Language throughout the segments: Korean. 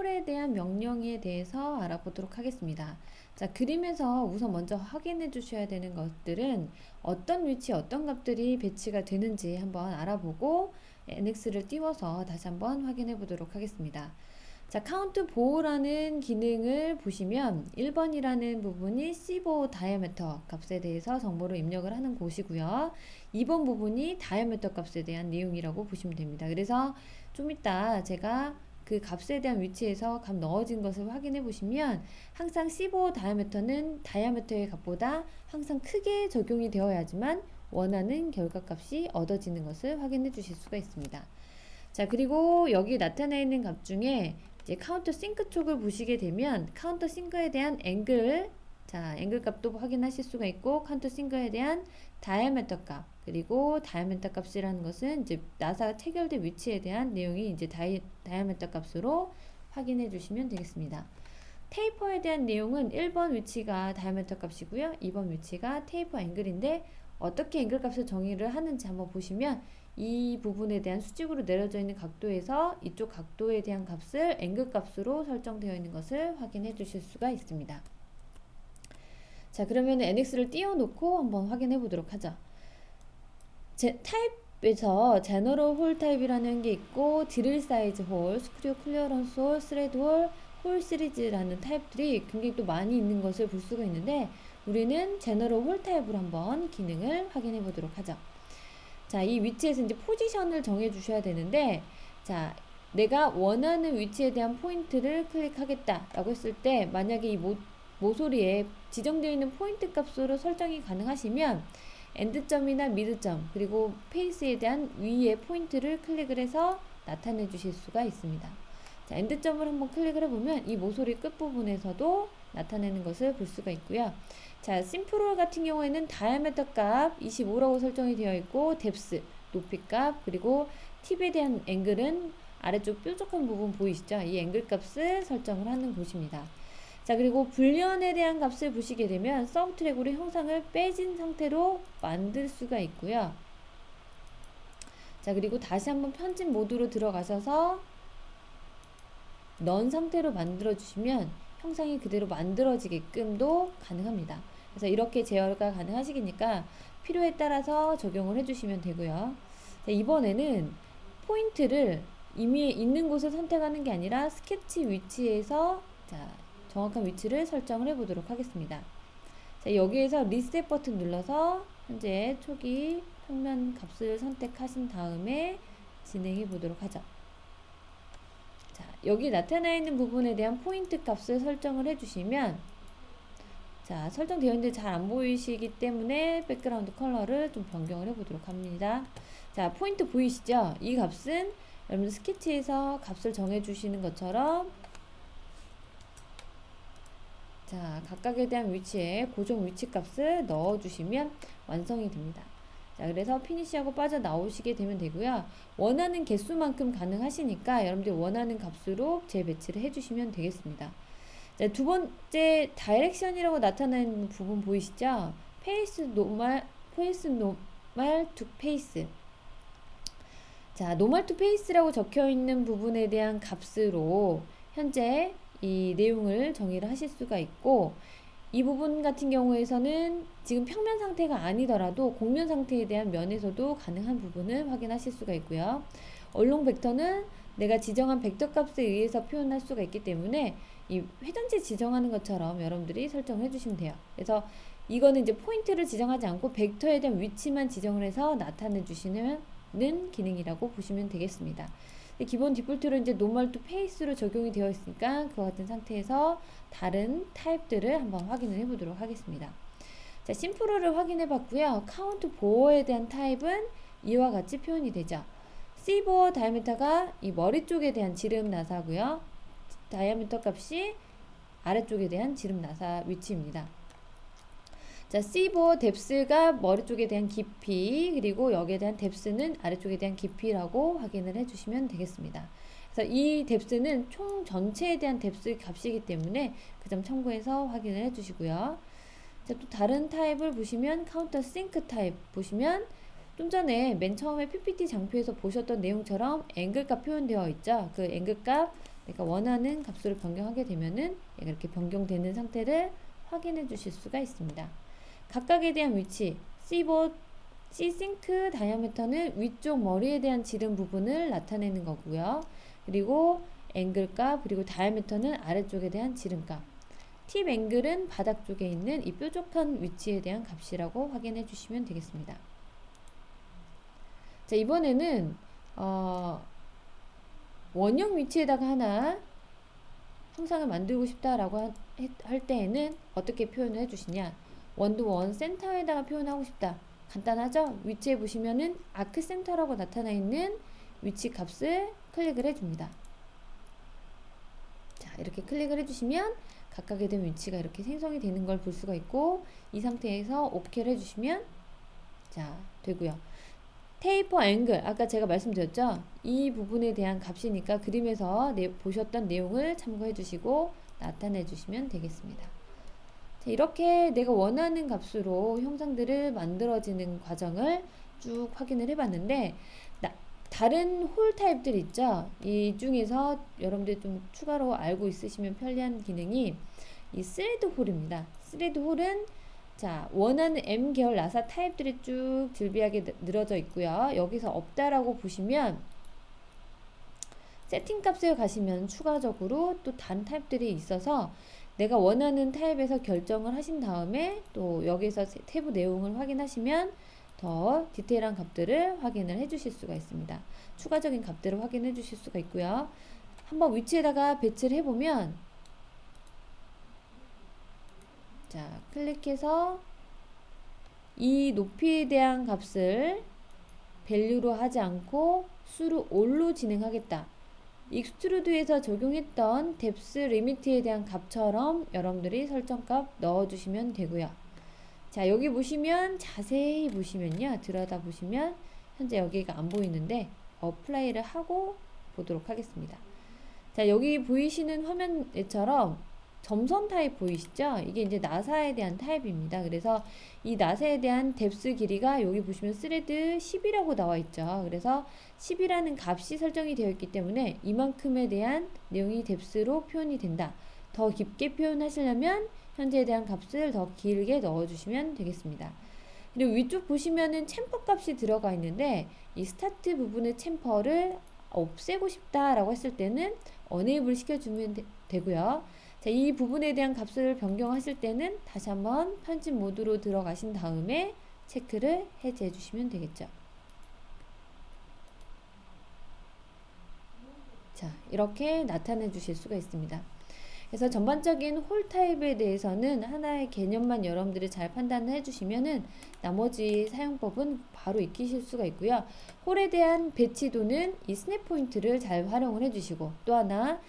홀에 대한 명령에 대해서 알아보도록 하겠습니다. 자, 그림에서 우선 먼저 확인해 주셔야 되는 것들은 어떤 위치에 어떤 값들이 배치가 되는지 한번 알아보고 NX를 띄워서 다시 한번 확인해 보도록 하겠습니다. 자, 카운트 보호라는 기능을 보시면 1번이라는 부분이 C5 다이아메터 값에 대해서 정보를 입력을 하는 곳이고요. 2번 부분이 다이아메터 값에 대한 내용이라고 보시면 됩니다. 그래서 좀 이따 제가 그 값에 대한 위치에서 값 넣어진 것을 확인해 보시면 항상 C5 다이아메터는 다이아메터의 값보다 항상 크게 적용이 되어야지만 원하는 결과값이 얻어지는 것을 확인해 주실 수가 있습니다. 자, 그리고 여기 나타나 있는 값 중에 이제 카운터 싱크 쪽을 보시게 되면 카운터 싱크에 대한 앵글, 자, 앵글 값도 확인하실 수가 있고 카운터 싱크에 대한 다이아메터 값, 그리고 다이아메터 값이라는 것은 이제 나사가 체결된 위치에 대한 내용이 이제 다이아메터 값으로 확인해 주시면 되겠습니다. 테이퍼에 대한 내용은 1번 위치가 다이아메터 값이고요. 2번 위치가 테이퍼 앵글인데 어떻게 앵글 값을 정의를 하는지 한번 보시면 이 부분에 대한 수직으로 내려져 있는 각도에서 이쪽 각도에 대한 값을 앵글 값으로 설정되어 있는 것을 확인해 주실 수가 있습니다. 자, 그러면 NX를 띄워놓고 한번 확인해 보도록 하죠. 타입에서 제너럴 홀 타입이라는 게 있고 드릴 사이즈 홀, 스크류 클리어런스 홀, 스레드 홀, 홀 시리즈라는 타입들이 굉장히 또 많이 있는 것을 볼 수가 있는데 우리는 제너럴 홀 타입으로 한번 기능을 확인해 보도록 하죠. 자, 이 위치에서 이제 포지션을 정해 주셔야 되는데, 자, 내가 원하는 위치에 대한 포인트를 클릭하겠다 라고 했을 때 만약에 이 모서리에 지정되어 있는 포인트 값으로 설정이 가능하시면 엔드점이나 미드점 그리고 페이스에 대한 위에 포인트를 클릭을 해서 나타내 주실 수가 있습니다. 자, 엔드점을 한번 클릭을 해보면 이 모서리 끝부분에서도 나타내는 것을 볼 수가 있고요. 자, 심플홀 같은 경우에는 다이아메터 값 25라고 설정이 되어 있고 뎁스, 높이 값, 그리고 팁에 대한 앵글은 아래쪽 뾰족한 부분 보이시죠? 이 앵글 값을 설정을 하는 곳입니다. 자, 그리고 불연에 대한 값을 보시게 되면 썸 트랙으로 형상을 빼진 상태로 만들 수가 있고요. 자, 그리고 다시 한번 편집 모드로 들어가셔서 넌 상태로 만들어 주시면 형상이 그대로 만들어지게끔도 가능합니다. 그래서 이렇게 제어가 가능하시니까 필요에 따라서 적용을 해주시면 되고요. 자, 이번에는 포인트를 이미 있는 곳을 선택하는 게 아니라 스케치 위치에서 자, 정확한 위치를 설정을 해 보도록 하겠습니다. 자, 여기에서 리셋 버튼 눌러서 현재 초기 평면 값을 선택하신 다음에 진행해 보도록 하죠. 자, 여기 나타나 있는 부분에 대한 포인트 값을 설정을 해주시면 자, 설정되어 있는데 잘 안 보이시기 때문에 백그라운드 컬러를 좀 변경을 해보도록 합니다. 자, 포인트 보이시죠? 이 값은 여러분들 스케치에서 값을 정해주시는 것처럼 자, 각각에 대한 위치에 고정 위치 값을 넣어주시면 완성이 됩니다. 자, 그래서 피니시하고 빠져나오시게 되면 되고요. 원하는 개수만큼 가능하시니까 여러분들 원하는 값으로 재배치를 해주시면 되겠습니다. 자, 두 번째 다이렉션이라고 나타나는 부분 보이시죠? 페이스 노말 투 페이스. 자, 노말 투 페이스라고 적혀 있는 부분에 대한 값으로 현재 이 내용을 정의를 하실 수가 있고 이 부분 같은 경우에서는 지금 평면 상태가 아니더라도 곡면 상태에 대한 면에서도 가능한 부분을 확인하실 수가 있고요. 얼롱 벡터는 내가 지정한 벡터 값에 의해서 표현할 수가 있기 때문에 이 회전지 지정하는 것처럼 여러분들이 설정을 해주시면 돼요. 그래서 이거는 이제 포인트를 지정하지 않고 벡터에 대한 위치만 지정을 해서 나타내 주시는 기능이라고 보시면 되겠습니다. 기본 디폴트로 이제 노멀 투 페이스로 적용이 되어 있으니까 그와 같은 상태에서 다른 타입들을 한번 확인을 해 보도록 하겠습니다. 자, 심플홀을 확인해 봤고요. 카운트 보어에 대한 타입은 이와 같이 표현이 되죠. C 보어 다이아미터가 이 머리 쪽에 대한 지름 나사고요. 다이아미터 값이 아래쪽에 대한 지름 나사 위치입니다. 자, C 보어 뎁스가 머리 쪽에 대한 깊이, 그리고 여기에 대한 뎁스는 아래쪽에 대한 깊이라고 확인을 해주시면 되겠습니다. 그래서 이 뎁스는 총 전체에 대한 뎁스 값이기 때문에 그 점 참고해서 확인을 해주시고요. 자, 또 다른 타입을 보시면 카운터 싱크 타입 보시면 좀 전에 맨 처음에 PPT 장표에서 보셨던 내용처럼 앵글값 표현되어 있죠. 그 앵글값 내가 원하는 값으로 변경하게 되면은 얘가 이렇게 변경되는 상태를 확인해 주실 수가 있습니다. 각각에 대한 위치, C싱크 다이아미터는 위쪽 머리에 대한 지름 부분을 나타내는 거고요. 그리고 앵글값, 그리고 다이아미터는 아래쪽에 대한 지름값. 팁 앵글은 바닥 쪽에 있는 이 뾰족한 위치에 대한 값이라고 확인해 주시면 되겠습니다. 자, 이번에는 원형 위치에다가 하나 형상을 만들고 싶다라고 할 때에는 어떻게 표현을 해주시냐. 원투원 센터에다가 표현하고 싶다. 간단하죠? 위치에 보시면은 아크 센터라고 나타나 있는 위치 값을 클릭을 해줍니다. 자, 이렇게 클릭을 해주시면 각각에 대한 위치가 이렇게 생성이 되는 걸 볼 수가 있고, 이 상태에서 OK를 해주시면 자, 되고요. 테이퍼 앵글, 아까 제가 말씀드렸죠? 이 부분에 대한 값이니까 그림에서 보셨던 내용을 참고해 주시고 나타내 주시면 되겠습니다. 자, 이렇게 내가 원하는 값으로 형상들을 만들어지는 과정을 쭉 확인을 해 봤는데, 다른 홀 타입들 있죠? 이 중에서 여러분들 좀 추가로 알고 있으시면 편리한 기능이 이 스레드 홀입니다. 스레드 홀은 자, 원하는 M 계열 나사 타입들이 쭉 즐비하게 늘어져 있고요. 여기서 없다라고 보시면 세팅 값에 가시면 추가적으로 또 다른 타입들이 있어서 내가 원하는 타입에서 결정을 하신 다음에 또 여기서 태부 내용을 확인하시면 더 디테일한 값들을 확인을 해 주실 수가 있습니다. 추가적인 값들을 확인해 주실 수가 있고요. 한번 위치에다가 배치를 해보면 자, 클릭해서 이 높이에 대한 값을 밸류로 하지 않고 수로 all로 진행하겠다. 익스트루드에서 적용했던 뎁스 리미트에 대한 값처럼 여러분들이 설정값 넣어주시면 되고요. 자, 여기 보시면 자세히 보시면요. 들여다 보시면 현재 여기가 안 보이는데 어플라이를 하고 보도록 하겠습니다. 자, 여기 보이시는 화면처럼 점선 타입 보이시죠? 이게 이제 나사에 대한 타입입니다. 그래서 이 나사에 대한 뎁스 길이가 여기 보시면 스레드 10이라고 나와 있죠. 그래서 10이라는 값이 설정이 되어 있기 때문에 이만큼에 대한 내용이 뎁스로 표현이 된다. 더 깊게 표현하시려면 현재에 대한 값을 더 길게 넣어주시면 되겠습니다. 그리고 위쪽 보시면은 챔퍼 값이 들어가 있는데 이 스타트 부분의 챔퍼를 없애고 싶다라고 했을 때는 어네이블 시켜주면 되고요. 자, 이 부분에 대한 값을 변경하실 때는 다시 한번 편집 모드로 들어가신 다음에 체크를 해제해 주시면 되겠죠. 자, 이렇게 나타내 주실 수가 있습니다. 그래서 전반적인 홀 타입에 대해서는 하나의 개념만 여러분들이 잘 판단을 해주시면은 나머지 사용법은 바로 익히실 수가 있고요. 홀에 대한 배치도는 이 스냅 포인트를 잘 활용을 해주시고, 또 하나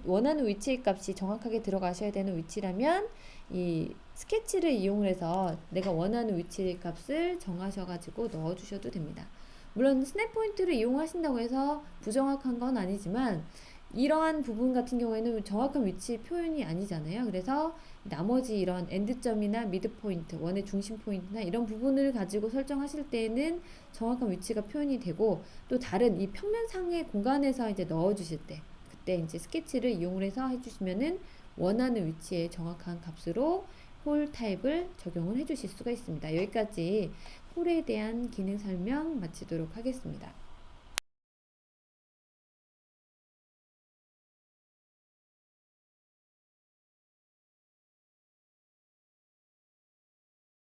원하는 위치 값이 정확하게 들어가셔야 되는 위치라면 이 스케치를 이용해서 내가 원하는 위치 값을 정하셔가지고 넣어주셔도 됩니다. 물론 스냅 포인트를 이용하신다고 해서 부정확한 건 아니지만 이러한 부분 같은 경우에는 정확한 위치 표현이 아니잖아요. 그래서 나머지 이런 엔드점이나 미드 포인트, 원의 중심 포인트나 이런 부분을 가지고 설정하실 때는 정확한 위치가 표현이 되고, 또 다른 이 평면상의 공간에서 이제 넣어 주실 때 그때 이제 스케치를 이용을 해서 해주시면은 원하는 위치에 정확한 값으로 홀 타입을 적용을 해 주실 수가 있습니다. 여기까지 홀에 대한 기능 설명 마치도록 하겠습니다.